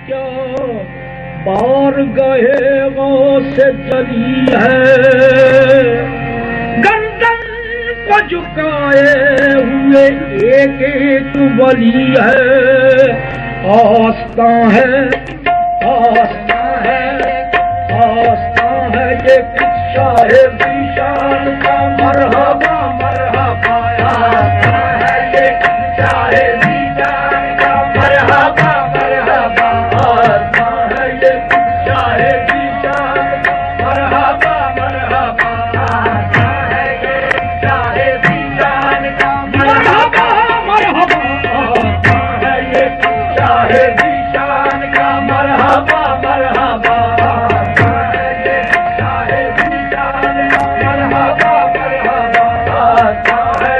क्या बार गए से चली है, गर्दन को झुकाए हुए एक एक वली है। आस्था है, आस्था है, आस्था है ये साहिब शान का मरहबा मरहबा। आस्था है ये साहिब शान का मरहबा मरहबा। आस्था है ये साहिब शान का मरहबा मरहबा। आस्था है ये साहिब शान का मरहबा मरहबा। आस्था है ये साहिब शान का मरहबा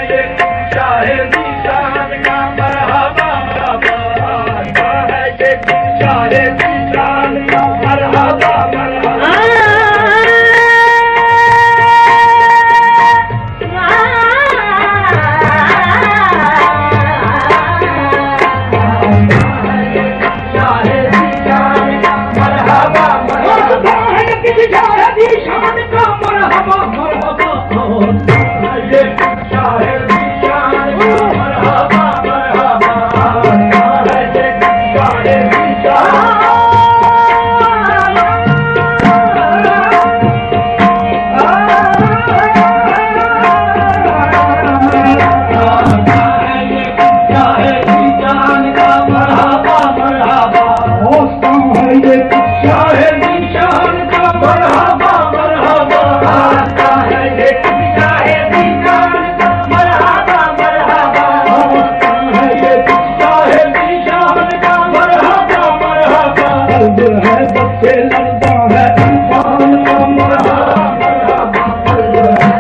मरहबा।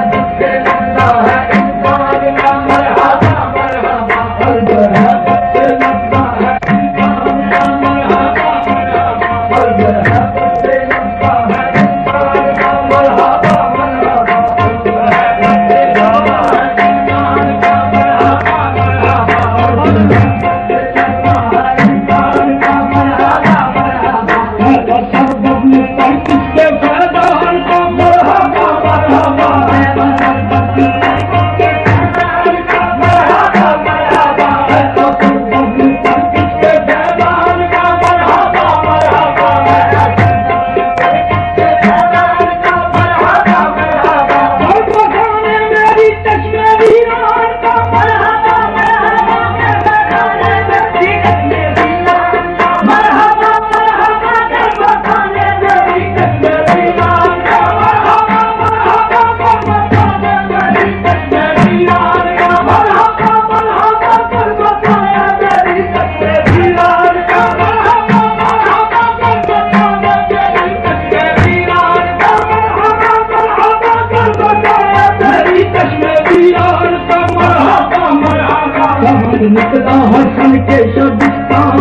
निकला हसन के शबिस्तान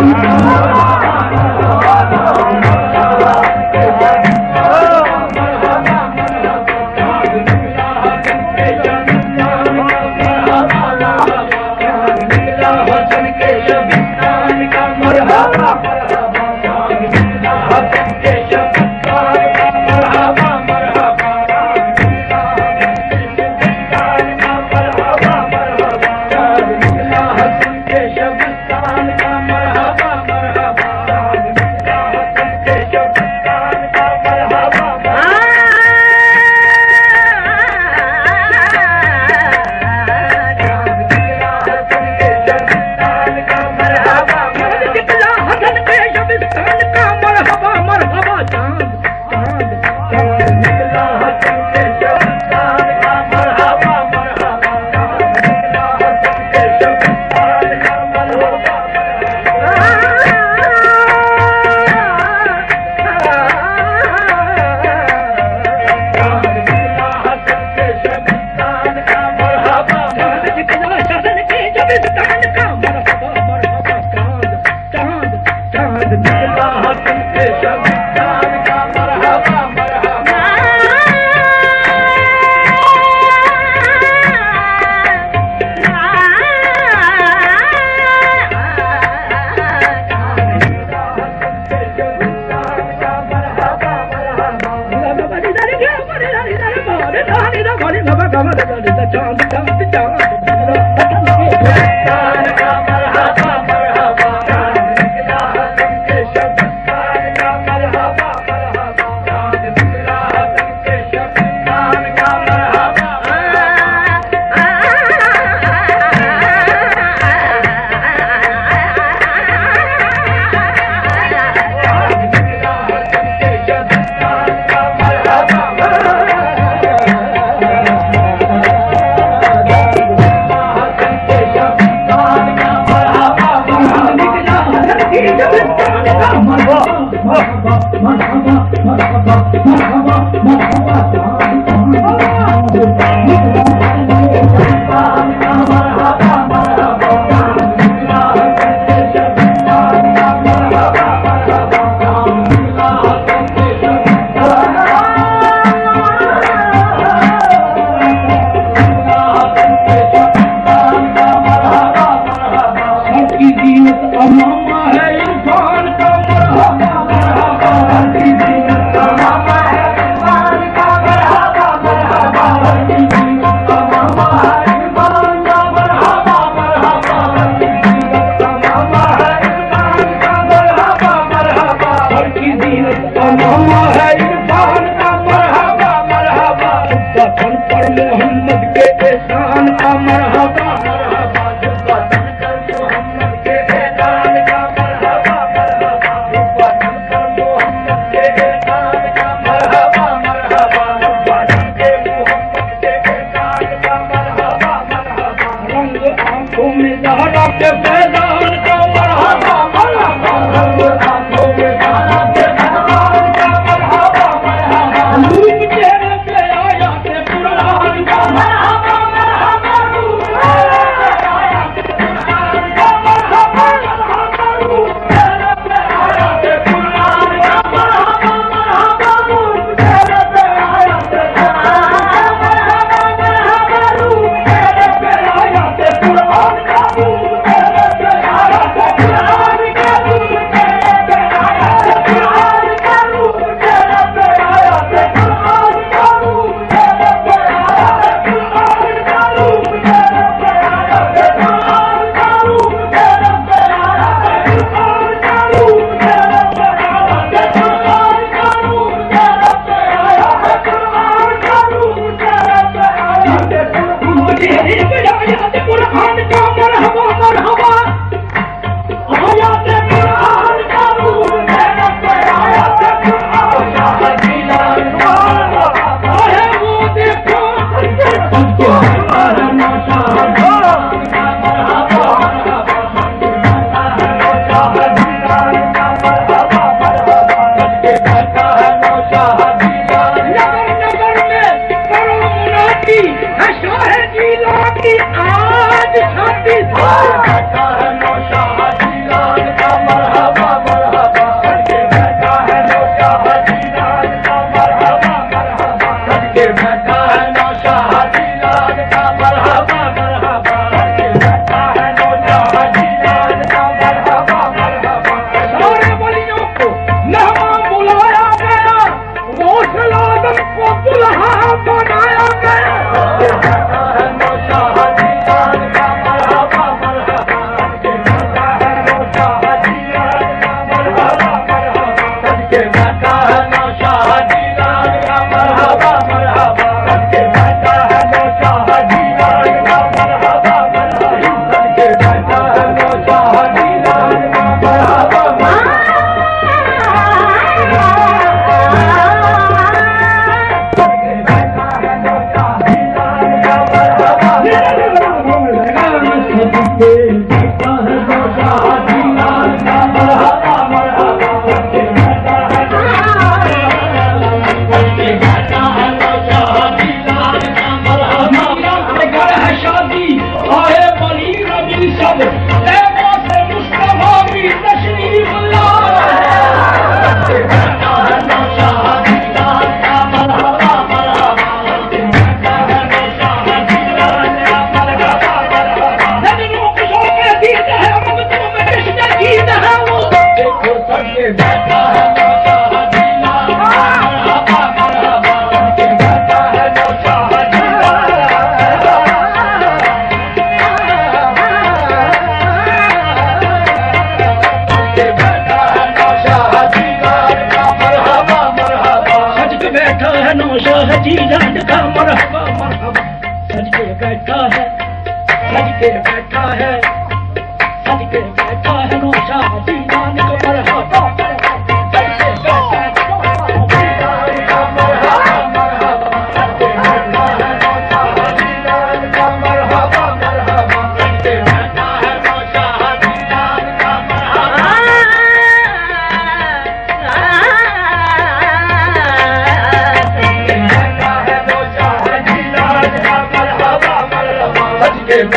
हसन के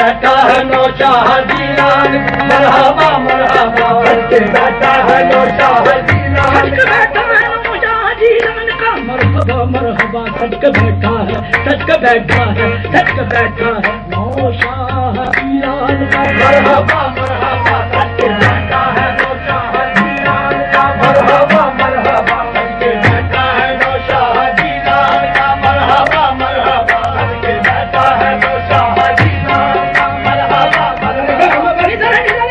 बैठा है नौशाह जीलान मरहबा मरहबा सच के बैठा है नौशाह जीलान सच के बैठा है नौशाह जीलान का मरहबा मरहबा सच के बैठा है सच के बैठा है सच के बैठा है नौशाह जीलान का मरहबा मरहबा सच के बैठा है नौशाह जीलान का मरहबा मरहबा सच के बैठा है नौशाह जीलान का मरहबा मरहबा सच के बैठा है नौशाह जीलान का मरहबा मरहबा बड़ी बड़ी बड़ी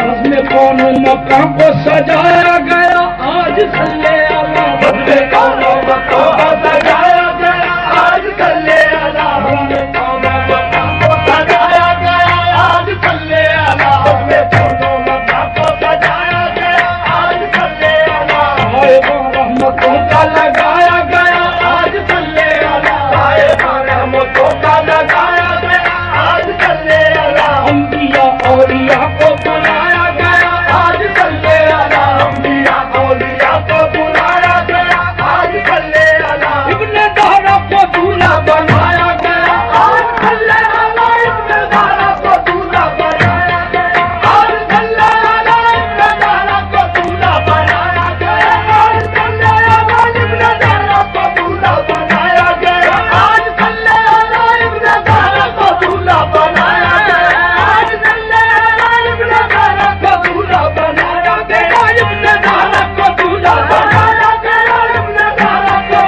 मक्का को सजाया गया आज सल्ले अला कौनों मक्का को सजाया गया आज सल्ले अला कौनों मक्का को सजाया गया आज सल्ले अला कौनों मक्का को सजाया गया आज सल्ले अला रहमतों का लगाया गया आज सल्ले अला रहमतों का लगाया गया आज सल्ले अला अंबिया औलिया को बुलाया गया आज सल्ले अला अंबिया औलिया को बुलाया गया आज सल्ले अला इब्ने दारा को दूल्हा बनाया गया आज सल्ले अला इब्ने दारा को दूल्हा बनाया गया आज सल्ले अला इब्ने दारा को दूल्हा बनाया गया आज सल्ले अला इब्ने दारा को दूल्हा बनाया गया आज सल्ले अला इब्ने दारा को दूल्हा बनाया गया आज सल्ले अला इब्ने दारा को दूल्हा बनाया गया इब्ने दारा को दूल्हा बनाया गया इब्ने दारा को दूल्हा बनाया गया इब्ने दारा को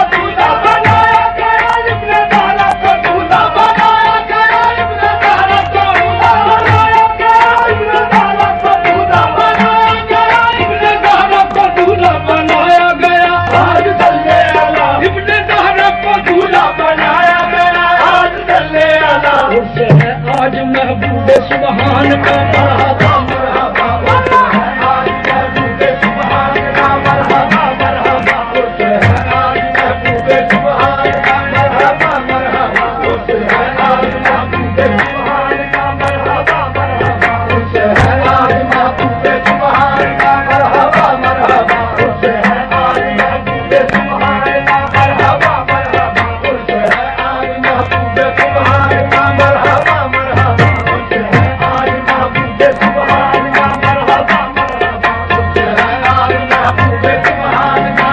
दूल्हा बनाया गया इब्ने दारा को दूल्हा बनाया गया इब्ने दारा को दूल्हा बनाया गया इब्ने दारा को दूल्हा बनाया गया इब्ने दारा को दूल्हा बनाया गया आज सल्ले अला इब्ने दारा को दूल्हा बनाया गया आज सल्ले अला उर्स है आज महबूब सुभान का मरहबा मरहबा उर्स है आज महबूब सुभान का मरहबा मरहबा उर्स है आज महबूब सुभान का मरहबा मरहबा उर्स है आज महबूब सुभान का मरहबा मरहबा उर्स है आज महबूब सुभान का मरहबा मरहबा उर्स है आज महबूब सुभान का मरहबा मरहबा उर्स है आज महबूब सुभान का मरहबा मरहबा उर्स है आज महबूब सुभान का मरहबा मरहबा उर्स है आज महबूब सुभान का मरहबा मरहबा उर्स है आज महबूब सुभान का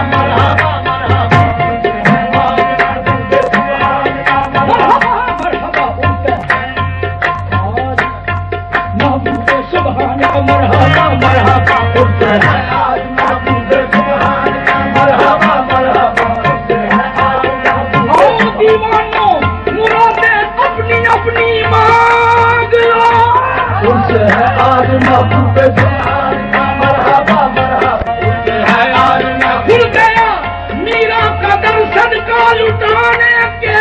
मरहबा मरहबा उर्स है आज महबूब सुभान का मरहबा मरहबा उर्स है आज महबूब सुभान का मरहबा मरहबा उर्स है आज महबूब दीवानों मुरादें अपनी अपनी मांग लो उर्स है आज महबूब सुभान का मरहबा मरहबा उर्स है आज खुल गया मीरा का दर्शन का लुटाने के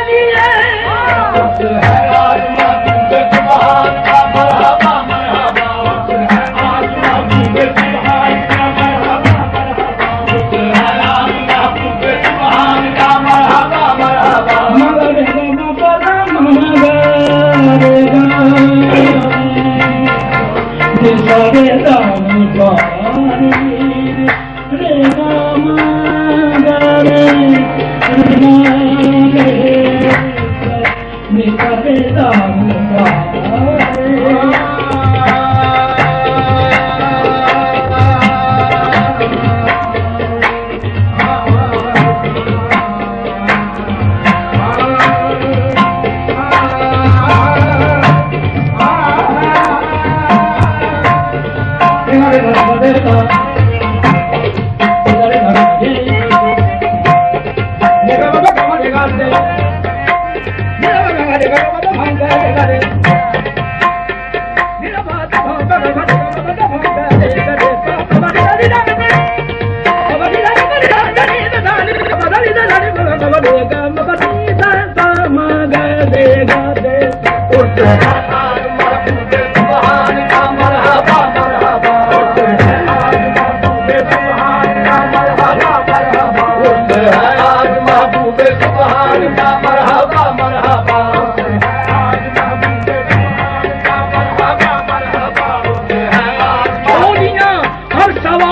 लिए उर्स है आज महबूब सुभान का मरहबा मरहबा उर्स है आज महबूब सुभान का मरहबा मरहबा उर्स है आज महबूब सुभान का मरहबा मरहबा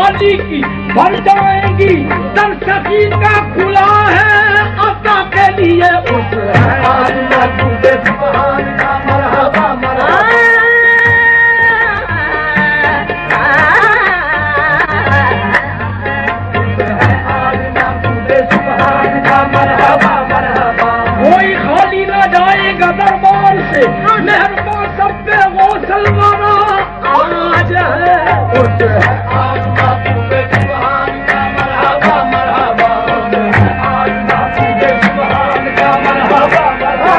खाली की भर जाएंगी, दर सखी का खुला है अता के लिए उस है आज महबूबे सुभान का मरहबा मरहबा। कोई खाली न जाएगा दरबार से, मेहरबान सब पे गौसल वाला आज है उस है आज महबूबे सुभान का मरहबा मरहबा। आज महबूबे सुभान का मरहबा मरहबा।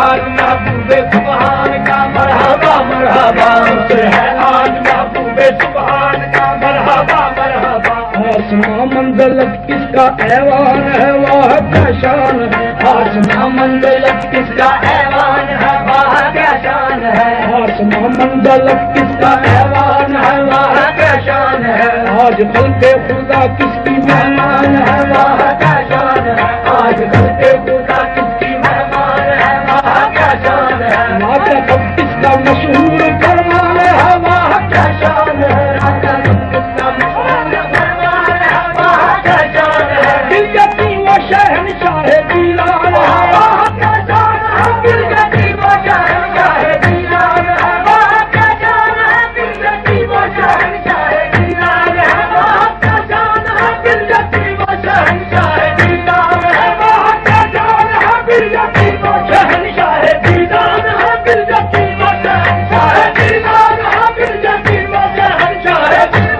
आज महबूबे सुभान का मरहबा मरहबा है आज महबूबे सुभान का मरहबा मरहबा। आसमां मंजिलत किसका ऐवान है वाह क्या शान है, आसमां मंजिलत किसका ऐवान है वाह क्या शान है, आसमां मंजिलत किसका ऐवान है वाह क्या शान है। आज खल्क़े खुदा किसकी मेहमान है वाह क्या शान है, आज खल्क़े खुदा किसकी मेहमान है वाह क्या शान है। राजा कब किसका मशहूर फरमान है वाह क्या शान है, राजा कब किसका मशहूर फरमान है वाह क्या शान है। दिल यती वो शहंशाह दीवान है वाह क्या शान है, दिल यती वो शहंशाह दीवान है वाह क्या शान है, दिल यती वो शहंशाह दीवान है वाह क्या शान है, दिल यती वो शहंशाह दीवान है वाह क्या शान है, दिल यती वो शहंशाह दीवान है, दिल यती वो शहंशाह दीवान है, दिल यती वो शहंशाह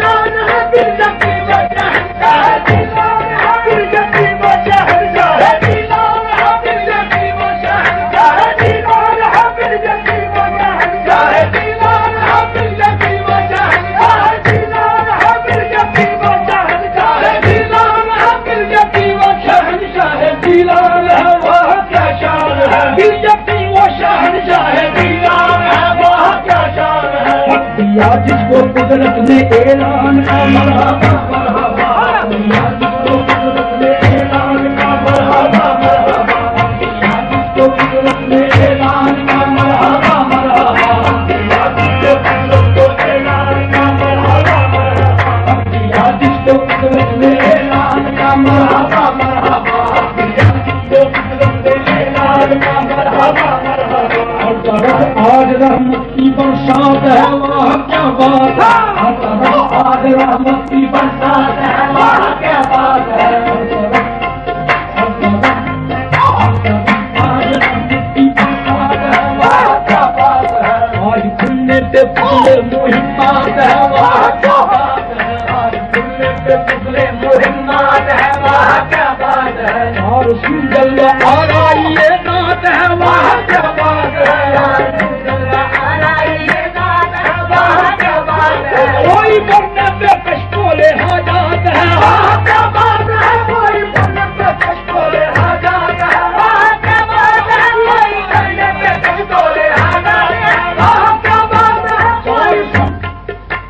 दीवान है, दिल यती वो शहंशाह दीवान है, दिल यती वो शहंशाह दीवान है, दिल यती वो शहंशाह दीवान है, दिल यती वो शहंशाह दीवान है, दिल यती वो शहंशाह दीवान है, दिल यती वो शहंशाह दीवान है, दिल यती वो शहंशाह दीवान है वाह क्या शान है, दिल यती वो शहंशाह दीवान है वाह क्या शान है। हक दिया जिसको कुदरत ने ऐलान का मरहबा मरहबा, दिया जिसको कुदरत ने ऐलान का मरहबा मरहबा, दिया जिसको कुदरत ने ऐलान का मरहबा मरहबा, दिया जिसको कुदरत को ऐलान का मरहबा मरहबा, दिया जिसको कुदरत ने ऐलान का मरहबा मरहबा, दिया जिसको कुदरत ने ऐलान का मरहबा मरहबा। हर तरफ आज रहमत की बरसात है वाह क्या बात है, हर तरफ आज रहमत की बरसात है वाह क्या बात है, हर तरफ आज रहमत की बरसात है वाह क्या बात है। आज खुलने पे फूले मुहिम्मात है वाह क्या बात है, आज खुलने पे फूले मुहिम्मात है वाह क्या बात है। और सुंदर आ रही है नात है वाह क्या बात है, कोई बनने पे कशकोले हाजात है वाह क्या बात है, कोई बनने पे कशकोले हाजात है वाह क्या बात है, कोई बनने पे कशकोले हाजात है वाह क्या बात है।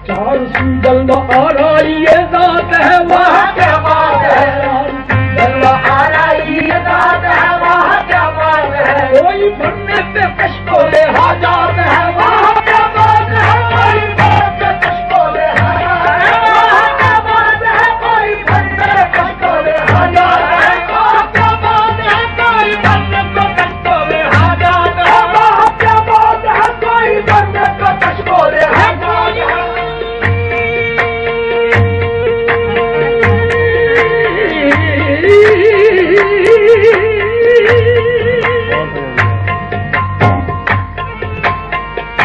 चार सुंदर आ रही है जात है वाह क्या बात है, सुंदर आ रही है जात है वाह क्या बात है, कोई बनने पे कशकोले हाजात है वाह क्या बात है, कोई बनने पे कशकोले हाजात है वाह क्या बात है, कोई बनने पे कशकोले हाजात है वाह क्या बात है, कोई बनने पे कशकोले हाजात है वाह क्या बात है, कोई बनने पे कशकोले हाजात है।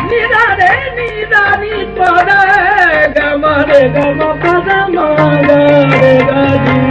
निरारे निरानी पदे गमरे गम पद मारे गाजी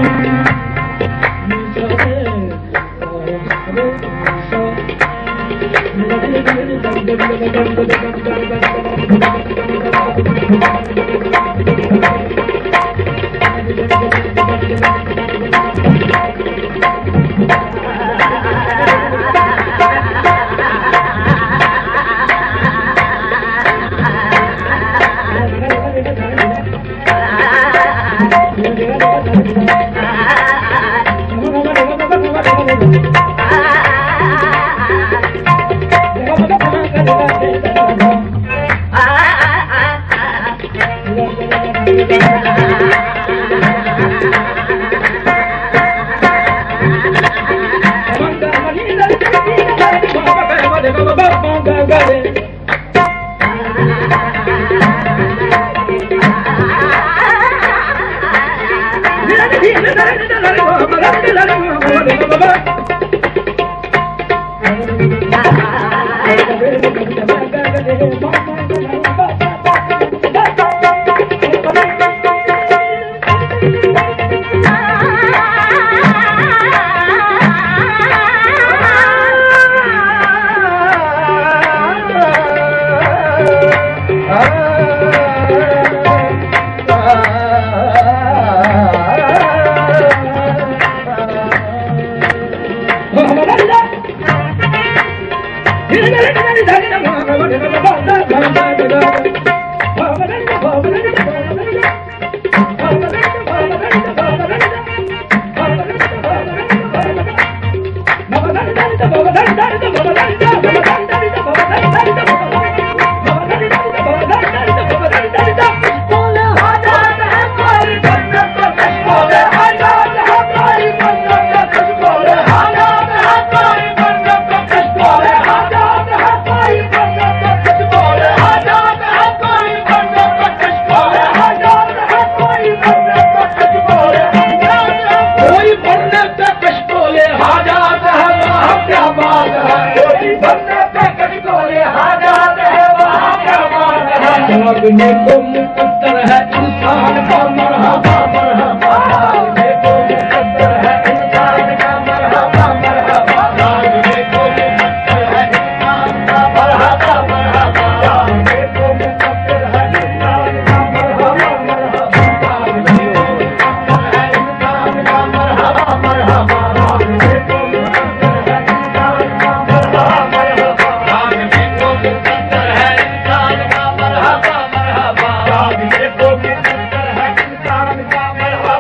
भागने को मुकद्दर है इंसान का मरहबा मरहबा, भागने को मुकद्दर है इंसान का मरहबा मरहबा, भागने को मुकद्दर है इंसान का मरहबा मरहबा, भागने को मुकद्दर है इंसान का मरहबा मरहबा, भागने को मुकद्दर है इंसान का मरहबा मरहबा, भागने को मुकद्दर है इंसान का मरहबा मरहबा, भागने को मुकद्दर है इंसान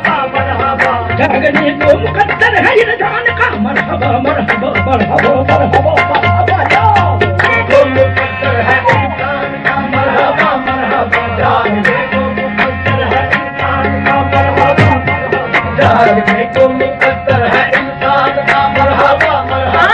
का मरहबा जागने को मुकद्दर है इंसान का मरहबा मरहबा मरहबा मरहबा मरहबा जागने को मुकद्दर है इंसान का मरहबा मरहबा, जागने को मुकद्दर है इंसान का मरहबा मरहबा, जागने को मुकद्दर है इंसान का मरहबा मरहबा।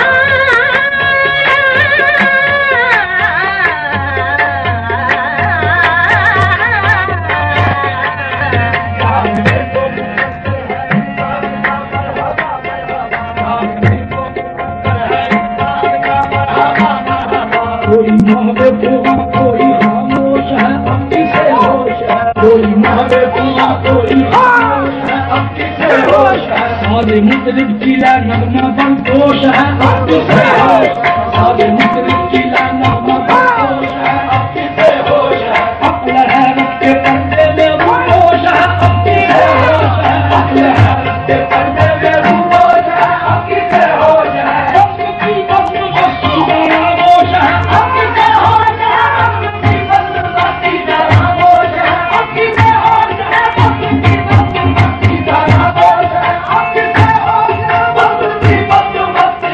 कोई महबूबा कोई खामोश है अब किसे होश है, कोई महबूबा कोई खामोश है अब किसे होश है, सारे मुतलिब जिला नगमा बंदोश है अब किसे होश है, सारे मुतलिब जिला नगमा बंदोश है अब किसे होश है, अक्ल है रब के पर्दे में रूपोश है अब किसे होश है, अक्ल है रब के पर्दे में रूपोश है अब किसे होश है, रब की बंद मस्ती खामोश है अब किसे होश है, रब की बंद मस्ती खामोश है अब किसे होश है, रब की बंद मस्ती खामोश है अब किसे होश है, रब की बंद मस्ती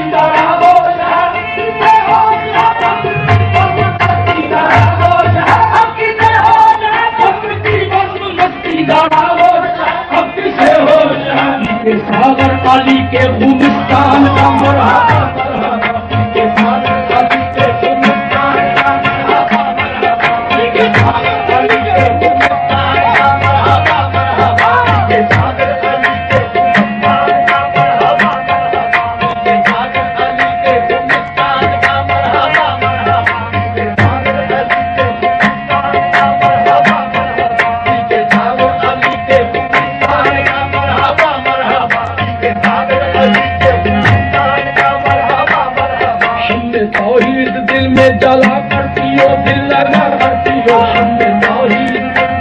खामोश है अब किसे होश है, रब की बंद मस्ती खामोश है अब किसे होश है, रब की बंद मस्ती खामोश है अब किसे होश है, के सागर अली के गुलिस्तान का मरहबा मरहबा, के सागर अली के गुलिस्तान का मरहबा मरहबा, के सागर अली के गुलिस्तान का मरहबा मरहबा, के सागर अली के गुलिस्तान का मरहबा मरहबा, के सागर अली के गुलिस्तान का मरहबा मरहबा, के सागर अली के गुलिस्तान का मरहबा मरहबा, के सागर अली के गुलिस्तान का मरहबा मरहबा, के सागर अली के गुलिस्तान का मरहबा मरहबा। शम्मे तौहीद दिल में जला करती हो दिल लगा करती हो, शम्मे तौहीद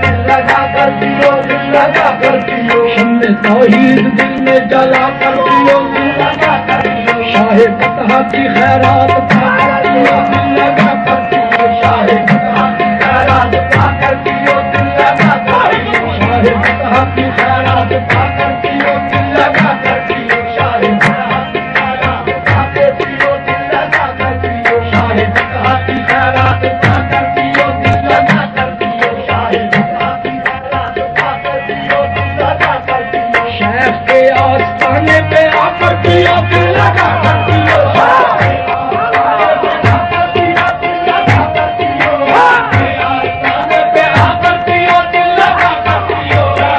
दिल लगा करती हो दिल लगा करती हो, शम्मे तौहीद दिल में जला करती हो दिल लगा करती हो, शाहे फतह की खैरात पा करती हो दिल लगा करती हो, शाहे फतह की खैरात पा करती हो दिल लगा करती हो, शाहे फतह की खैरात पा करती हो दिल लगा करती हो, शाहे फतह की खैरात पा करती हो दिल लगा करती हो, शाहे फतह की खैरात पा करती हो दिल लगा करती हो, शाहे फतह की खैरात पा करती हो दिल लगा करती हो, शेख के आस्ताने पे आ करती हो दिल लगा करती हो, शेख के आस्ताने पे आ करती हो दिल लगा करती हो, शेख के आस्ताने पे आ करती हो दिल लगा करती हो, शेख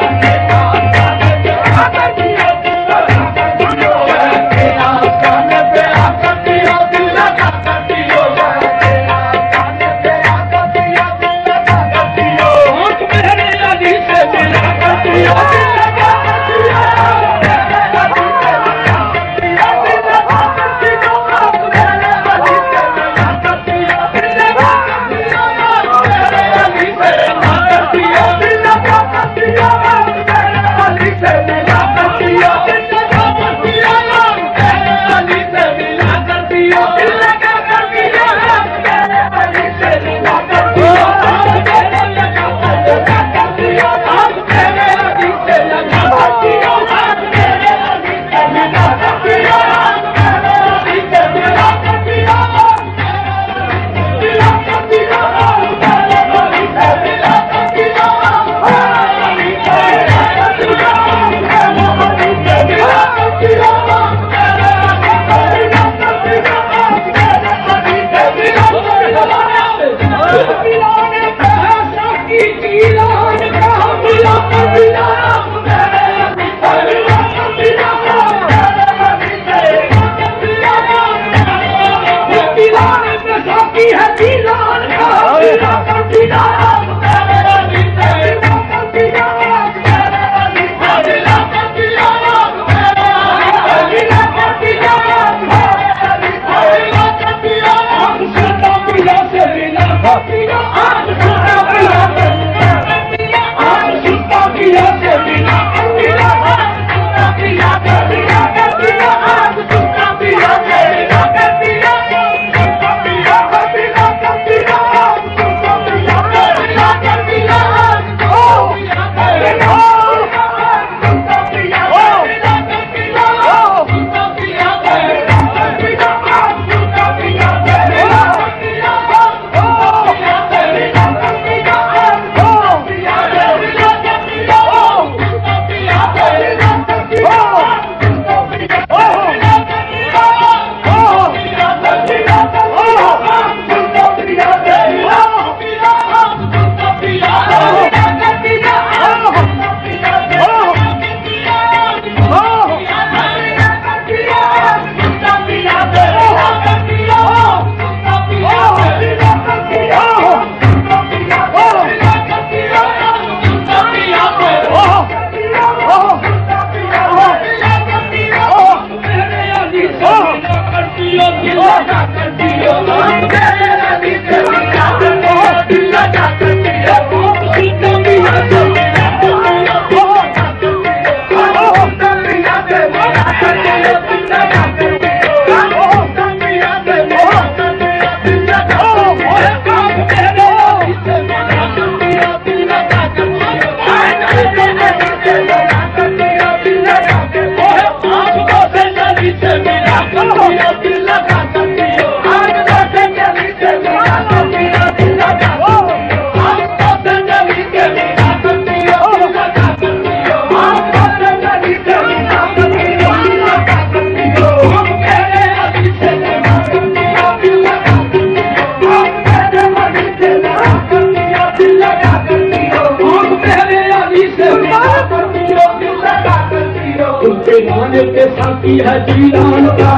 साथी है जीलान का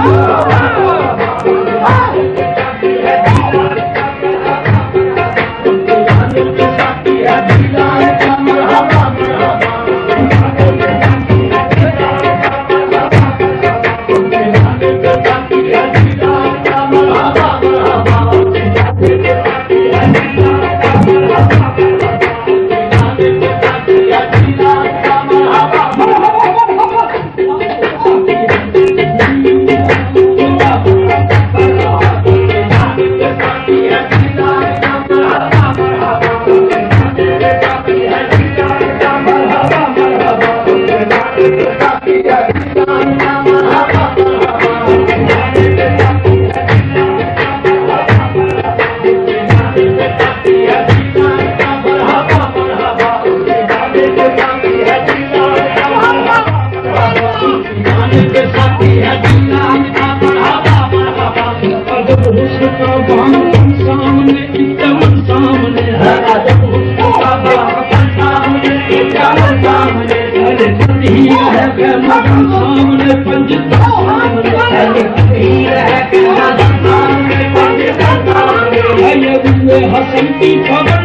हसंती खबर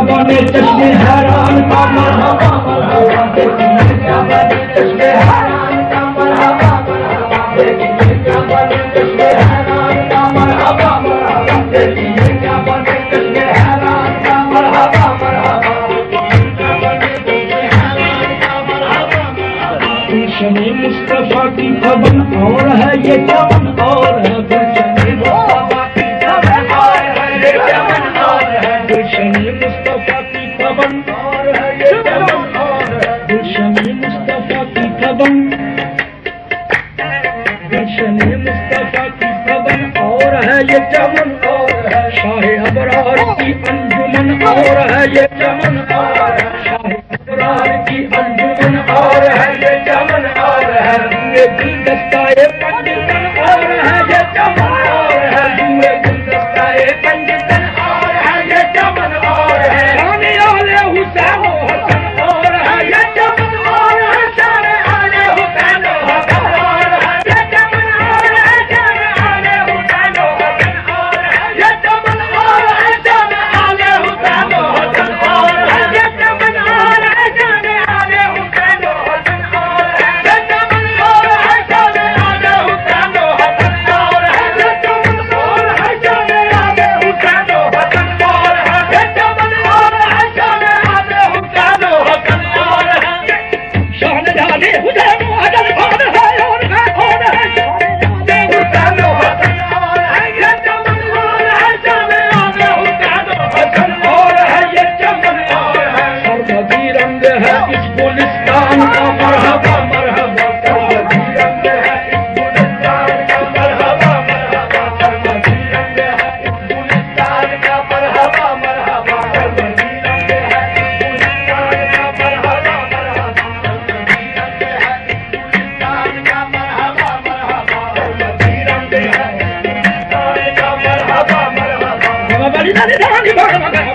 बने चश्मे हैरान का मरहबा मरहबा देखिए क्या बने चश्मे हैरान का मरहबा मरहबा देखिए क्या बने चश्मे हैरान का मरहबा मरहबा देखिए क्या बने चश्मे हैरान का मरहबा मरहबा गुलशने मुस्तफा की खबन और है ये चमन और है गुलशने मुस्तफा की खबन और है ये चमन और है गुलशने मुस्तफा की खबन और है ये चमन और है गुलशने मुस्तफा की खबन गुलशने मुस्तफा की खबन और है ये चमन और है शाह अबरार की अंजुमन और है ये चमन और है शाह अबरार की अंजुमन और है ये चमन और है ये गुलदस्ता-ए पंजतन और है ये चमन और है ये गुलदस्ता-ए पंजतन और है ये चमन और है शान आले हुसैन हसन और है ये चमन और है शान आले हुसैन हसन और है ये चमन और है शान आले हुसैन हसन और है ये चमन और है शान आले हुसैन हसन और है ये चमन और है शान आले हुसैन हसन और है ये चमन और है शान आले हुसैन हसन और है ये चमन और है शान आले हुसैन हसन और है ये चमन और है शान आले हुसैन हसन और है शान आले हुसैन अजल भान है और है हुसैन हसन और है ये चमन और है शान आले हुसैन हसन और है ये चमन और है सरमदी रंग है इस गुलिस्तान का मरहबा मरहबा सरमदी रंग है इस गुलिस्तान का मरहबा मरहबा सरमदी रंग है इस गुलिस्तान का मरहबा मरहबा सरमदी रंग है इस गुलिस्तान का मरहबा मरहबा सरमदी रंग है इस गुलिस्तान का मरहबा मरहबा सरमदी रंग है इस गुलिस्तान का मरहबा मरहबा बड़ी दादी दादी भगवान सारे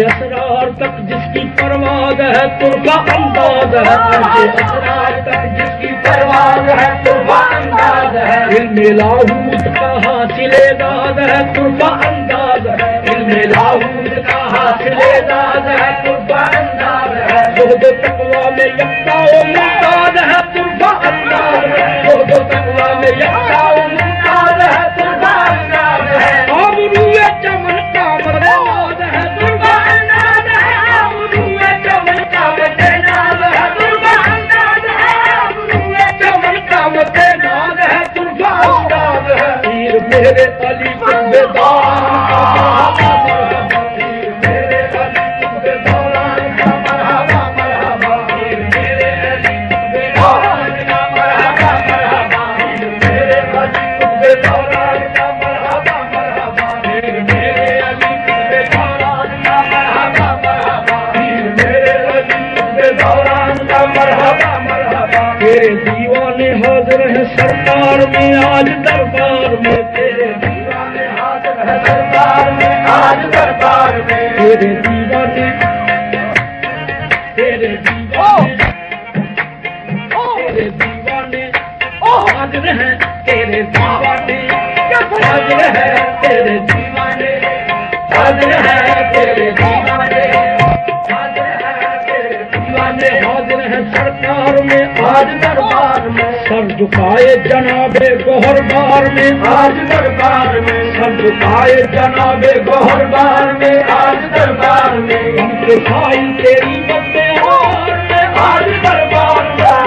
असरार तक जिसकी परवाज है तुर्का अंदाज है, असरार तक जिसकी परवाज है तुर्का अंदाज है, इल्मे लाहूत का हासिले दाद है तुर्का अंदाज है, इल्मे लाहूत का हासिले दाद है तुर्का अंदाज है, ज़ुहद तक़वा में यक्ता व मुमताज़ है तुर्का अंदाज है, ज़ुहद तक़वा में यक्ता व मुमताज़ है तुर्का अंदाज है, आबरूए चमन का मदनाज है तुर्का अंदाज है, आबरूए चमन का मदनाज है तुर्का अंदाज है, आबरूए चमन का मदनाज है तुर्का अंदाज है, पीर मेरे अली बेदान का तेरे दीवाने हाजिर है सरकार में आज दरबार में, तेरे दीवाने हाजिर है सरकार में आज दरबार में, तेरे दीवाने तेरे दीवाने तेरे दीवाने हाजिर है, तेरे दीवाने हाजिर है, तेरे दीवाने हाजिर है, तेरे दीवाने हाजिर है, तेरे दीवाने हाजिर है हैं सरकार में आज दरबार में, सर झुकाए जनाबे गोहरबार में आज दरबार में, सर झुकाए जनाबे गोहरबार में आज दरबार में, हमके भाई तेरी बंदे हार में आज दरबार में,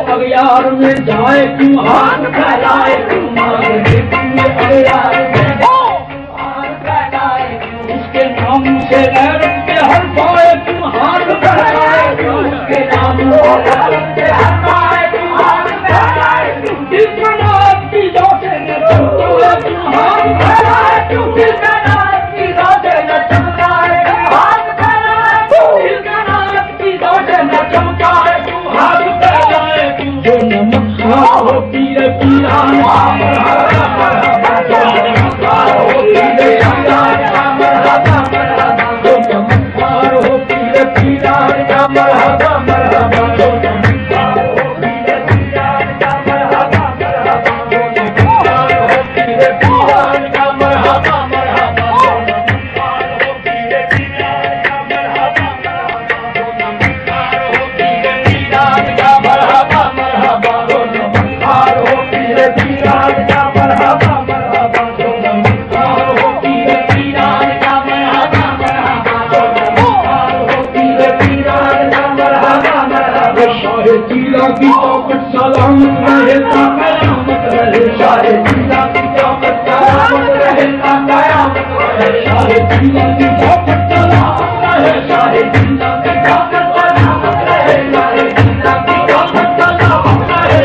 अगयार में जाए क्यों हाथ फैलाए, उसके नाम से गैरत के हर पाए क्यों हाथ फैलाए, उसके नाम से हर पाए क्यों हाथ फैलाए, जिसनाथ की जाते न चमकाए क्यों हाथ फैलाए, जिसनाथ की जाते न चमकाए हाथ फैलाए, जिसनाथ की जाते न चमकाए क्यों हाथ फैलाए, जो नमस्कार हो पीर पीरान की चौकट सलामत रहे कयामत रहे, सारे जिला की चौकट सलामत रहे कयामत रहे, सारे जिला की चौकट सलामत रहे, सारे जिला की चौकट सलामत रहे, सारे जिला की चौकट सलामत रहे,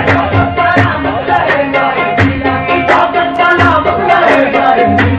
सलामत रहे, सारे जिला की चौकट सलामत रहे, सारे जिला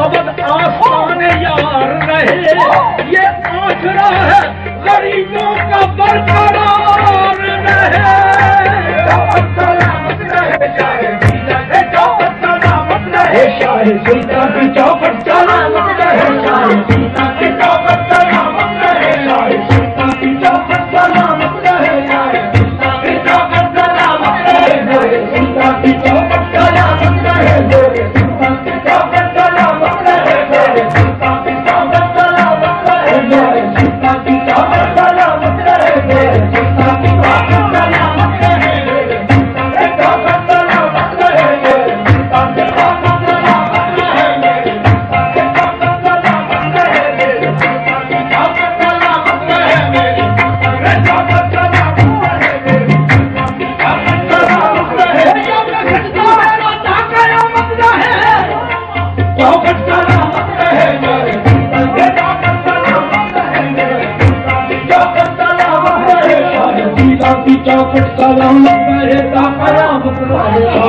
अबद आसान यार रहे, ये आसरा है गरीबों का बरकरार रहे, सलामत रहे, चौकट सलामत रहे, शाहे सीता की चौकट सलामत रहे, शाहे सीता की चौकट सलामत रहे, शाहे सीता की चौकट सलामत रहे, शाहे सीता की चौकट सलामत रहे, शाहे सीता की चौकट सलामत रहे,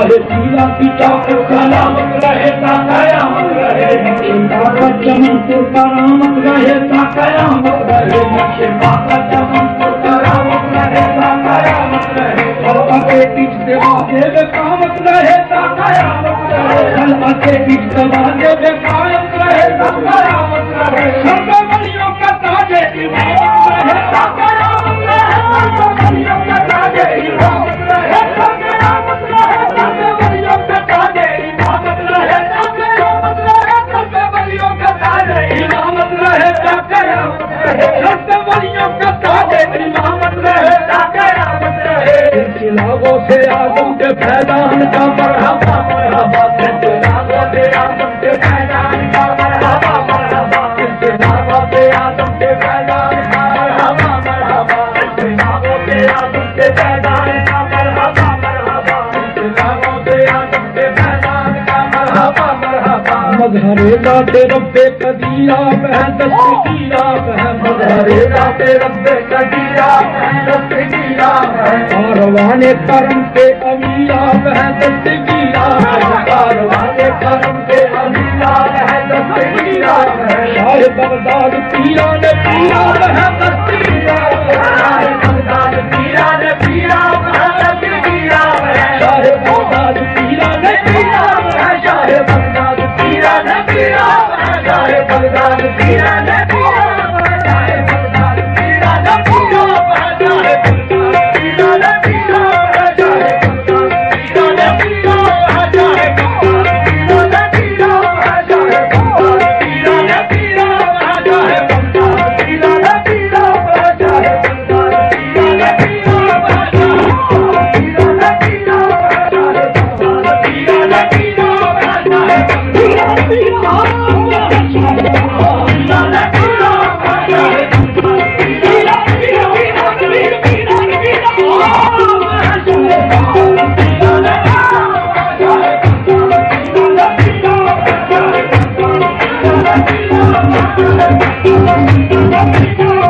शाहे पीरा की चाकर सलामत रहे ता कयामत रहे काका चमनपुर करामत रहे ता कयामत रहे नक्शे काका चमनपुर करामत रहे ता कयामत रहे हलवा के बीच दरवाजे में कामत रहे ता कयामत रहे हलवा के बीच दरवाजे में कायम रहे ता कयामत रहे सब वलियों का ताजे इमामत रहे ता कयामत रहे सब वलियों का ताजे इमामत रहे ता कयामत रहे सब वलियों का ताजे इमामत रहे ता कयामत रहे सब वलियों का ताजे इमामत रहे ता कयामत रहे सब वलियों का ताजे इमामत रहे ता कयामत रहे सिलसिलाओं से आदम के फैलान का मरहबा मरहबा सिलसिलाओं से आदम के फैलान का मरहबा मरहबा सिलसिलाओं से आदम के फैलान का मरहबा मरहबा सिलसिलाओं से आदम के फैलान का मरहबा मरहबा सिलसिलाओं से आदम के फैलान का मरहबा मरहबा मजहरे जाते रब्बे कदीरा है दस्तगीरा है मजहरे जाते रब्बे कदीरा है दस्तगीरा है कारवाने करम के अमीरा है दस्तगीरा है कारवाने करम के अमीरा है दस्तगीरा है शाह बगदाद पीरा ने पीरा है दस्तगीरा शाह बगदाद पीरा ने पीरा है दस्तगीरा है शाह बगदाद पीरा ने पीरा है शाह बगदाद पीरा ने पीरा है शाह बगदाद पीरा ने पीरा है शाह बगदाद पीरा ने पीरा है शाह बगदाद पीरा ने पीरा है शाह बगदाद पीरा ने पीरा है शाह बगदाद पीरा ने पीरा है शाह बगदाद पीरा ने पीरा है शाह बगदाद पीरा ने पीरा है शाह बगदाद पीरा ने पीरा है शाह पीरा ने पीरा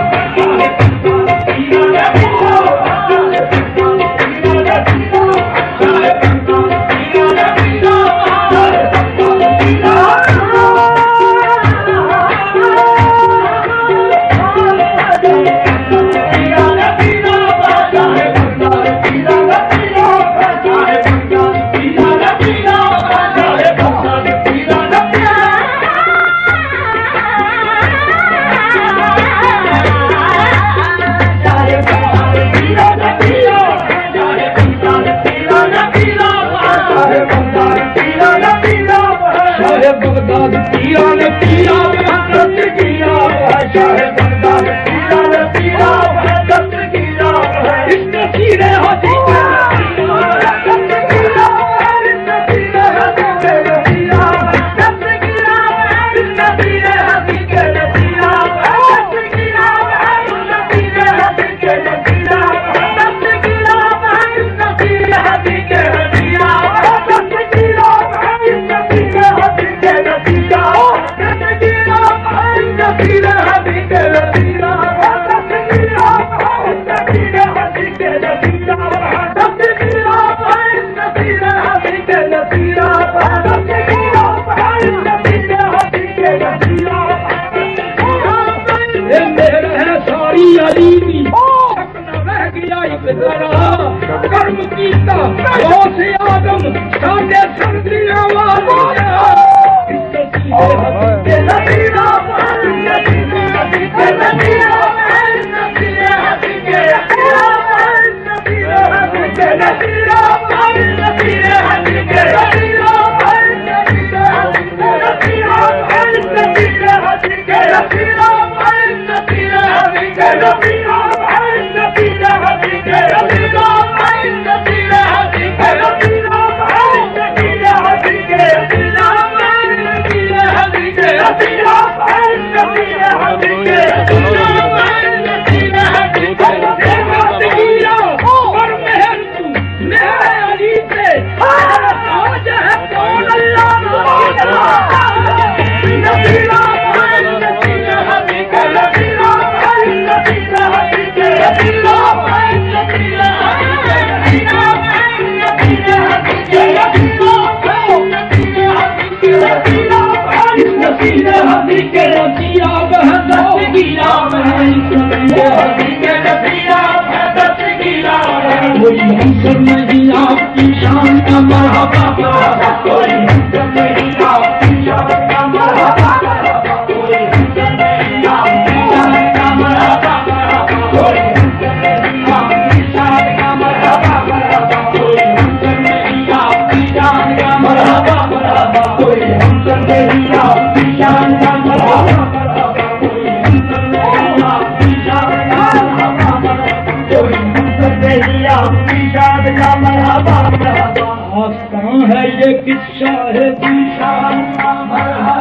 है शाह बगदाद पीरा ने पीरा है शाह बगदाद पीरा ने पीरा है दस्तगीरा है शाह बगदाद पीरा ने पीरा है दस्तगीरा है इसने सीने हाथी के दस्तगीरा है इसने सीने हाथी के दस्तगीरा है इसने सीने हाथी के दस्तगीरा है दस्तगीरा है इसने सीने हाथी के दस्तगीरा है दस्तगीरा है इसने सीने हाथी के दस्तगीरा है दस्तगीरा है इसने सीने हाथी के दस्तगीरा कर्म कीता से आदम साढ़े सर्दियां ईशान का मरहबा मरहबा कोई हमसे नहीं आप ईशान का मरहबा मरहबा कोई हमसे नहीं आप ईशान का मरहबा मरहबा कोई हमसे नहीं आप ईशान का मरहबा मरहबा कोई हमसे नहीं आप ईशान का मरहबा मरहबा कोई हमसे नहीं आप ईशान का मरहबा मरहबा कोई हमसे नहीं आप ईशान का मरहबा मरहबा कोई हमसे नहीं आप ईशान का मरहबा मरहबा। कहाँ है ये किस्सा है ईशान का मरहबा